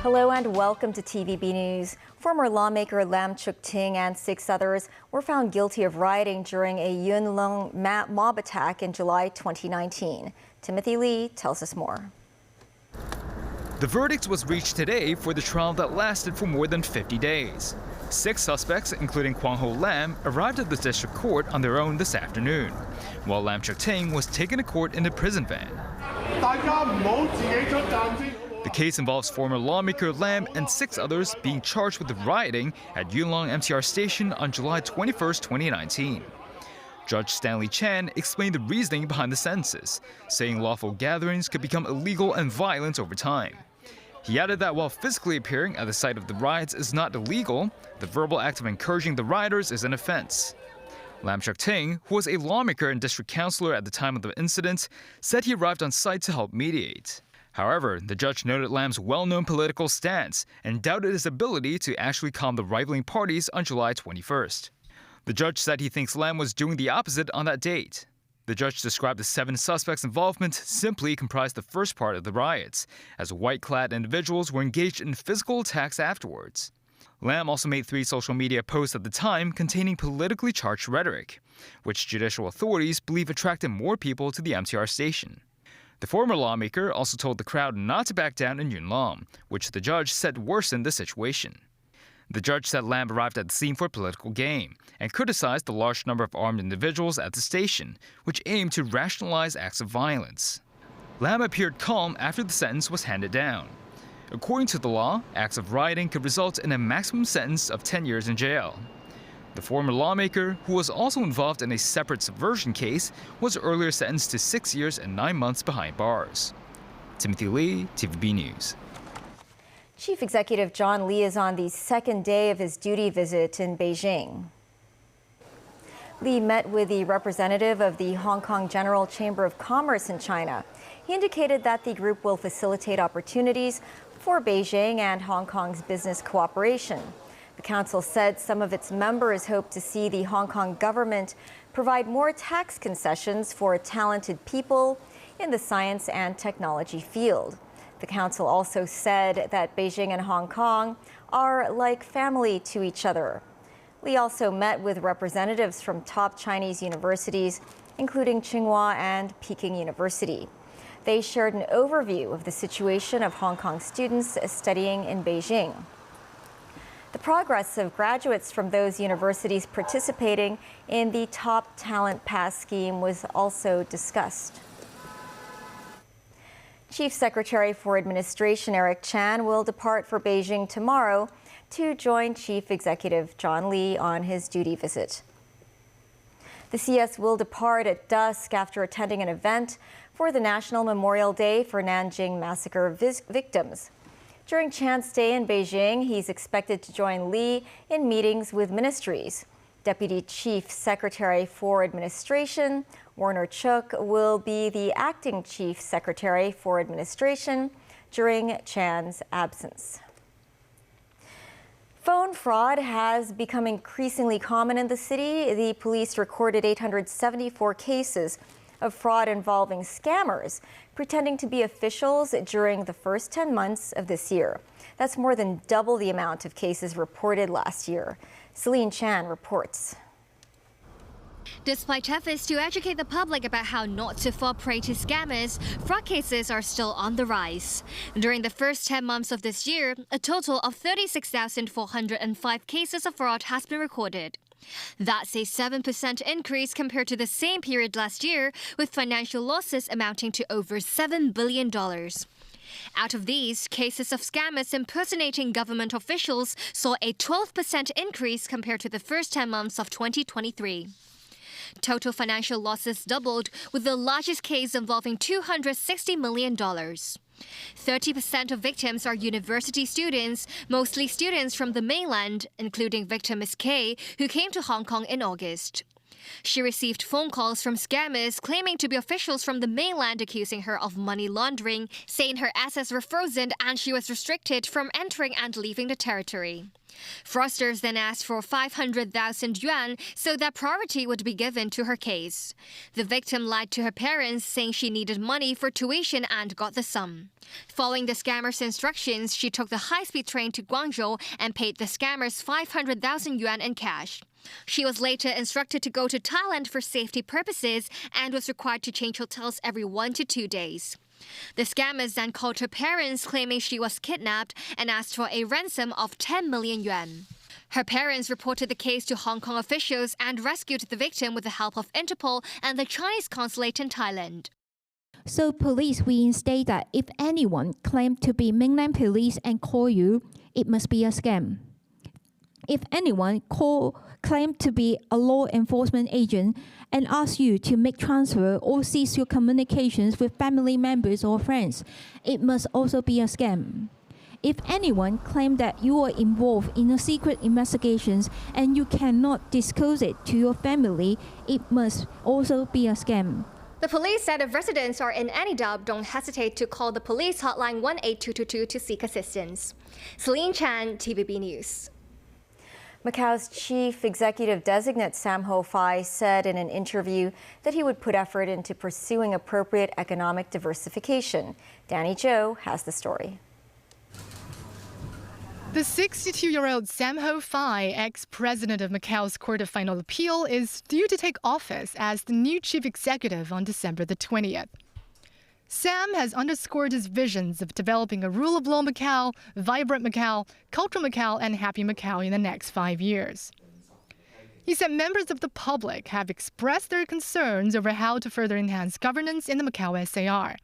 Hello and welcome to TVB News. Former lawmaker Lam Chuk-ting and 6 others were found guilty of rioting during a Yuen Long mob attack in July 2019. Timothy Lee tells us more. The verdict was reached today for the trial that lasted for more than 50 days. 6 suspects, including Kwang Ho Lam, arrived at the district court on their own this afternoon, while Lam Chuk-ting was taken to court in a prison van. The case involves former lawmaker Lam and 6 others being charged with rioting at Yuen Long MTR station on July 21, 2019. Judge Stanley Chan explained the reasoning behind the sentences, saying lawful gatherings could become illegal and violent over time. He added that while physically appearing at the site of the riots is not illegal, the verbal act of encouraging the rioters is an offense. Lam Chuk-ting, who was a lawmaker and district councillor at the time of the incident, said he arrived on site to help mediate. However, the judge noted Lam's well-known political stance and doubted his ability to actually calm the rivaling parties on July 21st. The judge said he thinks Lam was doing the opposite on that date. The judge described the 7 suspects' involvement simply comprised the first part of the riots, as white-clad individuals were engaged in physical attacks afterwards. Lam also made 3 social media posts at the time containing politically charged rhetoric, which judicial authorities believe attracted more people to the MTR station. The former lawmaker also told the crowd not to back down in Yuen Long, which the judge said worsened the situation. The judge said Lam arrived at the scene for political gain and criticized the large number of armed individuals at the station, which aimed to rationalize acts of violence. Lam appeared calm after the sentence was handed down. According to the law, acts of rioting could result in a maximum sentence of 10 years in jail. The former lawmaker, who was also involved in a separate subversion case, was earlier sentenced to 6 years and 9 months behind bars. Timothy Lee, TVB News. Chief Executive John Lee is on the 2nd day of his duty visit in Beijing. Lee met with the representative of the Hong Kong General Chamber of Commerce in China. He indicated that the group will facilitate opportunities for Beijing and Hong Kong's business cooperation. The council said some of its members hope to see the Hong Kong government provide more tax concessions for talented people in the science and technology field. The council also said that Beijing and Hong Kong are like family to each other. Lee also met with representatives from top Chinese universities, including Tsinghua and Peking University. They shared an overview of the situation of Hong Kong students studying in Beijing. The progress of graduates from those universities participating in the Top Talent Pass scheme was also discussed. Chief Secretary for Administration Eric Chan will depart for Beijing tomorrow to join Chief Executive John Lee on his duty visit. The CS will depart at dusk after attending an event for the National Memorial Day for Nanjing Massacre victims. During Chan's stay in Beijing, he's expected to join Lee in meetings with ministries. Deputy Chief Secretary for Administration Werner Chuk will be the acting Chief Secretary for Administration during Chan's absence. Phone fraud has become increasingly common in the city. The police recorded 874 cases of fraud involving scammers pretending to be officials during the first 10 months of this year. That's more than double the amount of cases reported last year. Celine Chan reports. Despite efforts to educate the public about how not to fall prey to scammers, fraud cases are still on the rise. During the first 10 months of this year, a total of 36,405 cases of fraud has been recorded. That's a 7% increase compared to the same period last year, with financial losses amounting to over $7 billion. Out of these, cases of scammers impersonating government officials saw a 12% increase compared to the first 10 months of 2023. Total financial losses doubled, with the largest case involving $260 million. 30% of victims are university students, mostly students from the mainland, including victim Ms. K, who came to Hong Kong in August. She received phone calls from scammers claiming to be officials from the mainland accusing her of money laundering, saying her assets were frozen and she was restricted from entering and leaving the territory. Fraudsters then asked for 500,000 yuan so that priority would be given to her case. The victim lied to her parents, saying she needed money for tuition and got the sum. Following the scammer's instructions, she took the high-speed train to Guangzhou and paid the scammers 500,000 yuan in cash. She was later instructed to go to Thailand for safety purposes and was required to change hotels every 1 to 2 days. The scammers then called her parents, claiming she was kidnapped, and asked for a ransom of 10 million yuan. Her parents reported the case to Hong Kong officials and rescued the victim with the help of Interpol and the Chinese consulate in Thailand. So police reinstate that if anyone claimed to be mainland police and call you, it must be a scam. If anyone claimed to be a law enforcement agent and ask you to make transfer or cease your communications with family members or friends, it must also be a scam. If anyone claimed that you are involved in a secret investigations and you cannot disclose it to your family, it must also be a scam. The police said if residents are in any doubt, don't hesitate to call the police hotline 18222 to seek assistance. Celine Chan, TVB News. Macau's chief executive designate Sam Ho-Fai said in an interview that he would put effort into pursuing appropriate economic diversification. Danny Zhou has the story. The 62-year-old Sam Ho-Fai, ex-president of Macau's Court of Final Appeal, is due to take office as the new chief executive on December the 20th. Sam has underscored his visions of developing a rule of law Macau, vibrant Macau, cultural Macau, and happy Macau in the next 5 years. He said members of the public have expressed their concerns over how to further enhance governance in the Macau SAR.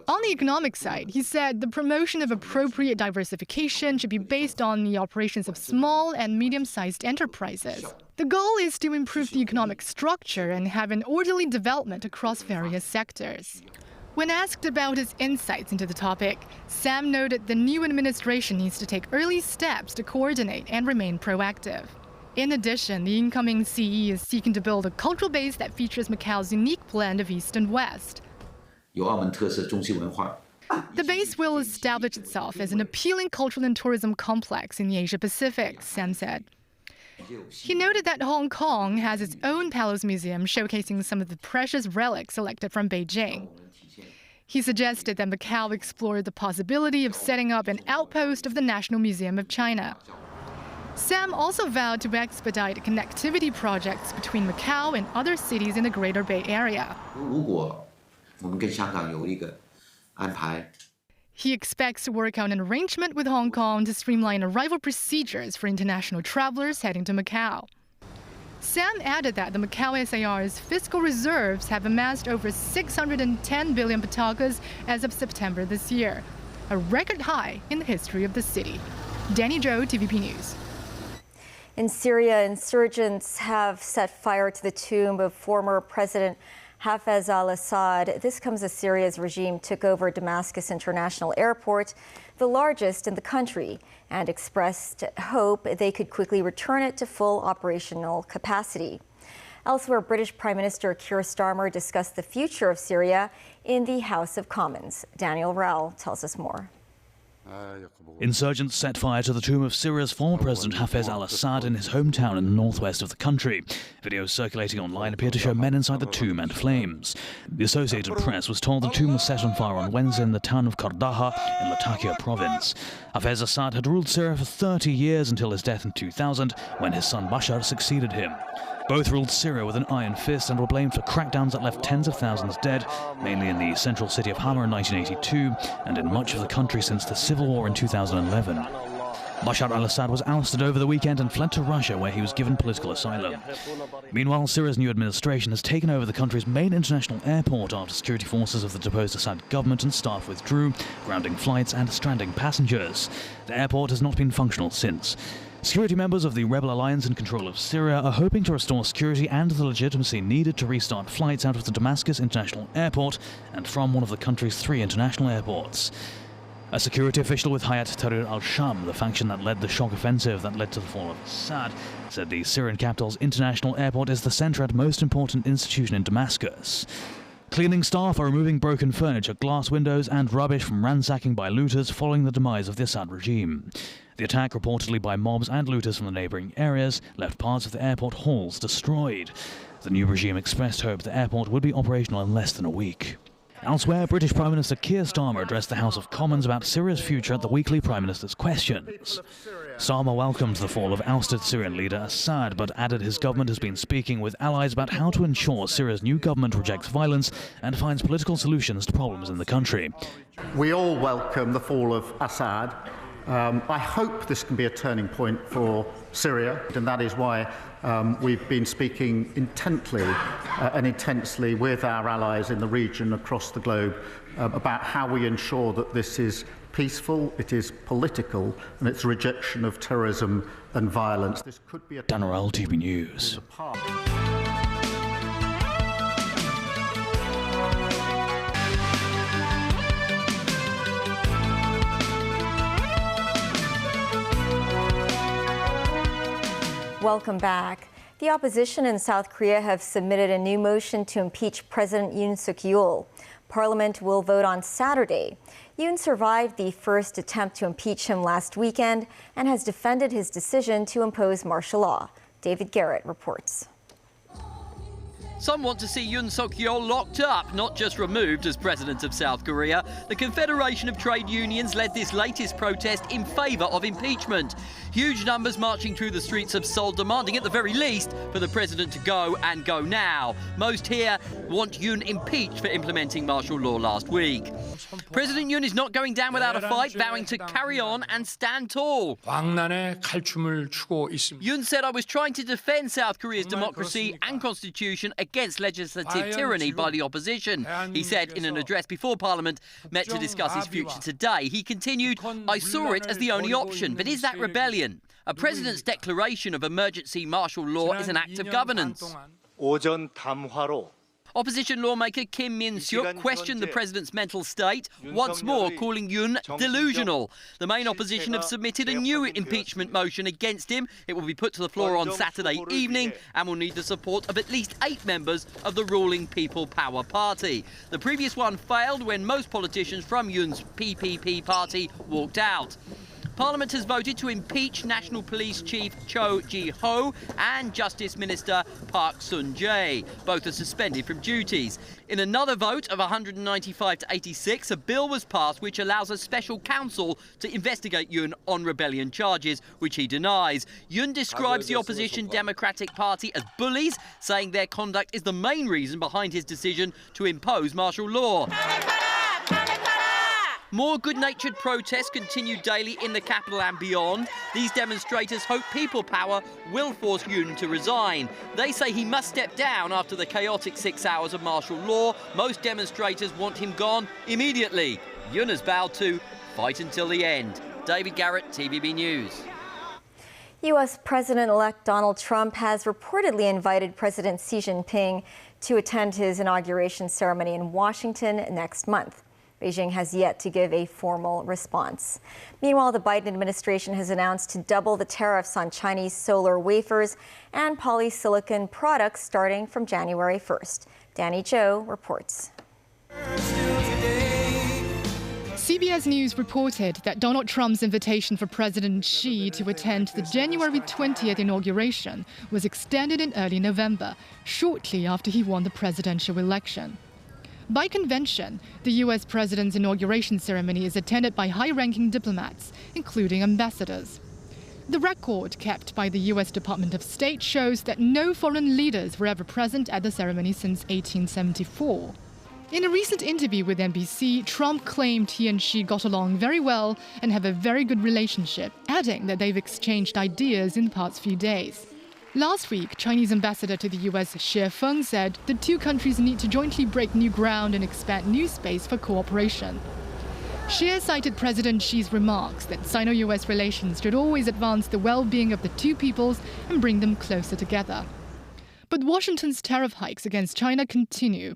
On the economic side, he said the promotion of appropriate diversification should be based on the operations of small and medium-sized enterprises. The goal is to improve the economic structure and have an orderly development across various sectors. When asked about his insights into the topic, Sam noted the new administration needs to take early steps to coordinate and remain proactive. In addition, the incoming CE is seeking to build a cultural base that features Macau's unique blend of East and West. The base will establish itself as an appealing cultural and tourism complex in the Asia-Pacific, Sam said. He noted that Hong Kong has its own Palace Museum showcasing some of the precious relics selected from Beijing. He suggested that Macau explore the possibility of setting up an outpost of the National Museum of China. Sam also vowed to expedite connectivity projects between Macau and other cities in the Greater Bay Area. He expects to work out an arrangement with Hong Kong to streamline arrival procedures for international travelers heading to Macau. Sam added that the Macau SAR's fiscal reserves have amassed over 610 billion batakas as of September this year, a record high in the history of the city. Danny Zhou, TVP News. In Syria, insurgents have set fire to the tomb of former President Hafez al-Assad. This comes as Syria's regime took over Damascus International Airport, the largest in the country, and expressed hope they could quickly return it to full operational capacity. Elsewhere, British Prime Minister Keir Starmer discussed the future of Syria in the House of Commons. Daniel Rowell tells us more. Insurgents set fire to the tomb of Syria's former president Hafez al-Assad in his hometown in the northwest of the country. Videos circulating online appear to show men inside the tomb and flames. The Associated Press was told the tomb was set on fire on Wednesday in the town of Kardaha in Latakia province. Hafez Assad had ruled Syria for 30 years until his death in 2000, when his son Bashar succeeded him. Both ruled Syria with an iron fist and were blamed for crackdowns that left tens of thousands dead, mainly in the central city of Hama in 1982 and in much of the country since the civil war in 2011. Bashar al-Assad was ousted over the weekend and fled to Russia, where he was given political asylum. Meanwhile, Syria's new administration has taken over the country's main international airport after security forces of the deposed Assad government and staff withdrew, grounding flights and stranding passengers. The airport has not been functional since. Security members of the rebel alliance in control of Syria are hoping to restore security and the legitimacy needed to restart flights out of the Damascus International Airport and from one of the country's 3 international airports. A security official with Hayat Tahrir al-Sham, the faction that led the shock offensive that led to the fall of Assad, said the Syrian capital's international airport is the center and most important institution in Damascus. Cleaning staff are removing broken furniture, glass windows and rubbish from ransacking by looters following the demise of the Assad regime. The attack, reportedly by mobs and looters from the neighbouring areas, left parts of the airport halls destroyed. The new regime expressed hope the airport would be operational in less than a week. Elsewhere, British Prime Minister Keir Starmer addressed the House of Commons about Syria's future at the weekly Prime Minister's Questions. Starmer welcomed the fall of ousted Syrian leader Assad, but added his government has been speaking with allies about how to ensure Syria's new government rejects violence and finds political solutions to problems in the country. We all welcome the fall of Assad. I hope this can be a turning point for Syria, and that is why we've been speaking intently and intensely with our allies in the region across the globe about how we ensure that this is peaceful, it is political, and it's a rejection of terrorism and violence. This could be a Dan Orell, TV News. Welcome back. The opposition in South Korea have submitted a new motion to impeach President Yoon Suk-yeol. Parliament will vote on Saturday. Yoon survived the first attempt to impeach him last weekend and has defended his decision to impose martial law. David Garrett reports. Some want to see Yoon Suk-yeol locked up, not just removed as president of South Korea. The Confederation of Trade Unions led this latest protest in favour of impeachment. Huge numbers marching through the streets of Seoul, demanding at the very least for the president to go and go now. Most here want Yoon impeached for implementing martial law last week. President Yoon is not going down without a fight, vowing to carry on and stand tall. Yoon said, "I was trying to defend South Korea's democracy and constitution against legislative tyranny by the opposition," he said in an address before Parliament met to discuss his future today. He continued, "I saw it as the only option, but is that rebellion? A president's declaration of emergency martial law is an act of governance." Opposition lawmaker Kim Min-syuk questioned the president's mental state, once more calling Yoon delusional. The main opposition have submitted a new impeachment motion against him. It will be put to the floor on Saturday evening and will need the support of at least 8 members of the ruling People Power Party. The previous one failed when most politicians from Yoon's PPP party walked out. Parliament has voted to impeach National Police Chief Cho Ji-ho and Justice Minister Park Sun-jae. Both are suspended from duties. In another vote of 195 to 86, a bill was passed which allows a special counsel to investigate Yoon on rebellion charges, which he denies. Yoon describes the opposition Democratic Party as bullies, saying their conduct is the main reason behind his decision to impose martial law. More good-natured protests continue daily in the capital and beyond. These demonstrators hope People Power will force Yoon to resign. They say he must step down after the chaotic 6 hours of martial law. Most demonstrators want him gone immediately. Yoon has vowed to fight until the end. David Garrett, TVB News. U.S. President-elect Donald Trump has reportedly invited President Xi Jinping to attend his inauguration ceremony in Washington next month. Beijing has yet to give a formal response. Meanwhile, the Biden administration has announced to double the tariffs on Chinese solar wafers and polysilicon products starting from January 1st. Danny Zhou reports. CBS News reported that Donald Trump's invitation for President Xi to attend the January 20th inauguration was extended in early November, shortly after he won the presidential election. By convention, the U.S. president's inauguration ceremony is attended by high-ranking diplomats, including ambassadors. The record kept by the U.S. Department of State shows that no foreign leaders were ever present at the ceremony since 1874. In a recent interview with NBC, Trump claimed he and Xi got along very well and have a very good relationship, adding that they've exchanged ideas in the past few days. Last week, Chinese ambassador to the U.S. Xie Feng said the two countries need to jointly break new ground and expand new space for cooperation. Xie cited President Xi's remarks that Sino-U.S. relations should always advance the well-being of the two peoples and bring them closer together. But Washington's tariff hikes against China continue.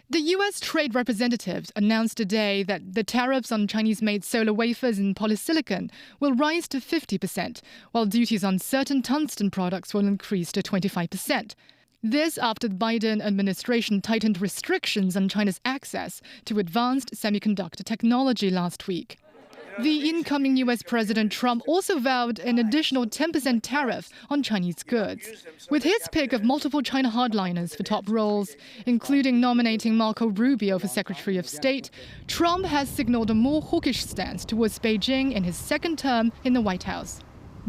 The U.S. Trade Representative announced today that the tariffs on Chinese-made solar wafers and polysilicon will rise to 50%, while duties on certain tungsten products will increase to 25%. This after the Biden administration tightened restrictions on China's access to advanced semiconductor technology last week. The incoming U.S. President Trump also vowed an additional 10% tariff on Chinese goods. With his pick of multiple China hardliners for top roles, including nominating Marco Rubio for Secretary of State, Trump has signaled a more hawkish stance towards Beijing in his second term in the White House.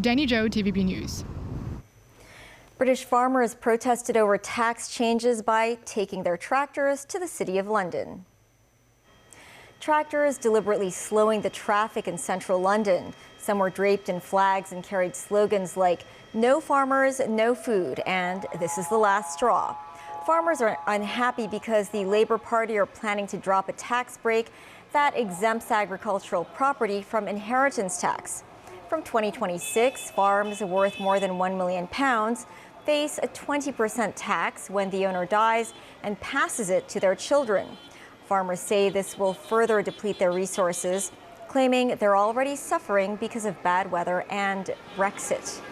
Danny Zhou, TVB News. British farmers protested over tax changes by taking their tractors to the City of London. Tractors deliberately slowing the traffic in central London. Some were draped in flags and carried slogans like "No farmers, no food," and "This is the last straw." Farmers are unhappy because the Labour Party are planning to drop a tax break that exempts agricultural property from inheritance tax. From 2026, farms worth more than £1 million face a 20% tax when the owner dies and passes it to their children. Farmers say this will further deplete their resources, claiming they're already suffering because of bad weather and Brexit.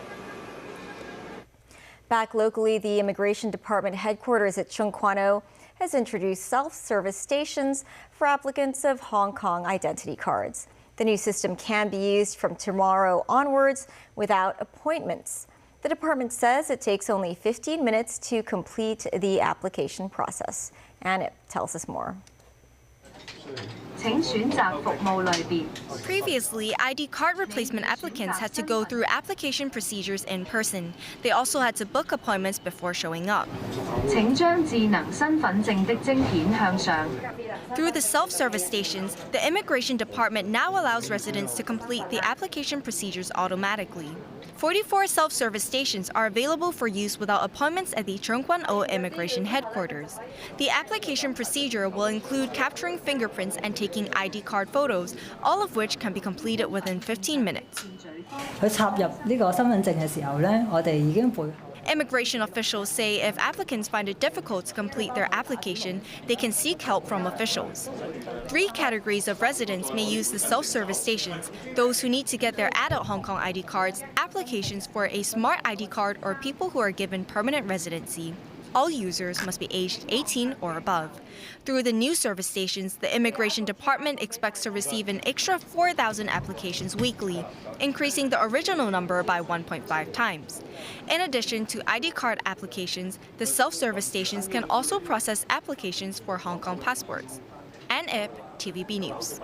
Back locally, the Immigration Department headquarters at Chung Kwan O has introduced self-service stations for applicants of Hong Kong identity cards. The new system can be used from tomorrow onwards without appointments. The department says it takes only 15 minutes to complete the application process. And it tells us more. Previously, ID card replacement applicants had to go through application procedures in person. They also had to book appointments before showing up. Through the self-service stations, the Immigration Department now allows residents to complete the application procedures automatically. 44 self-service stations are available for use without appointments at the Chung Kwan O Immigration Headquarters. The application procedure will include capturing fingerprints and taking ID card photos, all of which can be completed within 15 minutes. Immigration officials say if applicants find it difficult to complete their application, they can seek help from officials. 3 categories of residents may use the self-service stations: those who need to get their adult Hong Kong ID cards, applications for a smart ID card, or people who are given permanent residency. All users must be aged 18 or above. Through the new service stations, the Immigration Department expects to receive an extra 4,000 applications weekly, increasing the original number by 1.5 times. In addition to ID card applications, the self-service stations can also process applications for Hong Kong passports. Ann Ip, TVB News.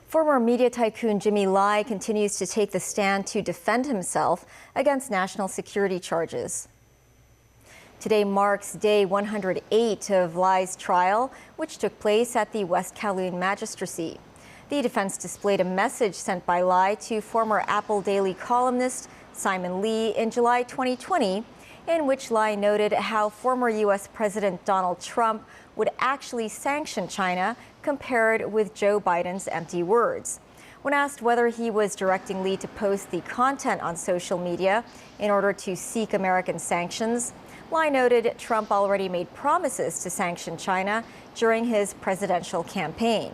Former media tycoon Jimmy Lai continues to take the stand to defend himself against national security charges. Today marks day 108 of Lai's trial, which took place at the West Kowloon Magistracy. The defense displayed a message sent by Lai to former Apple Daily columnist Simon Lee in July 2020, in which Lai noted how former U.S. President Donald Trump would actually sanction China compared with Joe Biden's empty words. When asked whether he was directing Lee to post the content on social media in order to seek American sanctions, Lai noted Trump already made promises to sanction China during his presidential campaign.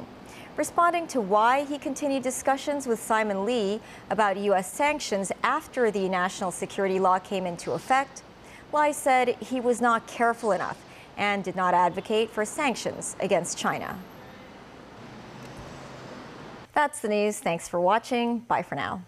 Responding to why he continued discussions with Simon Lee about U.S. sanctions after the national security law came into effect, Lai said he was not careful enough and did not advocate for sanctions against China. That's the news. Thanks for watching. Bye for now.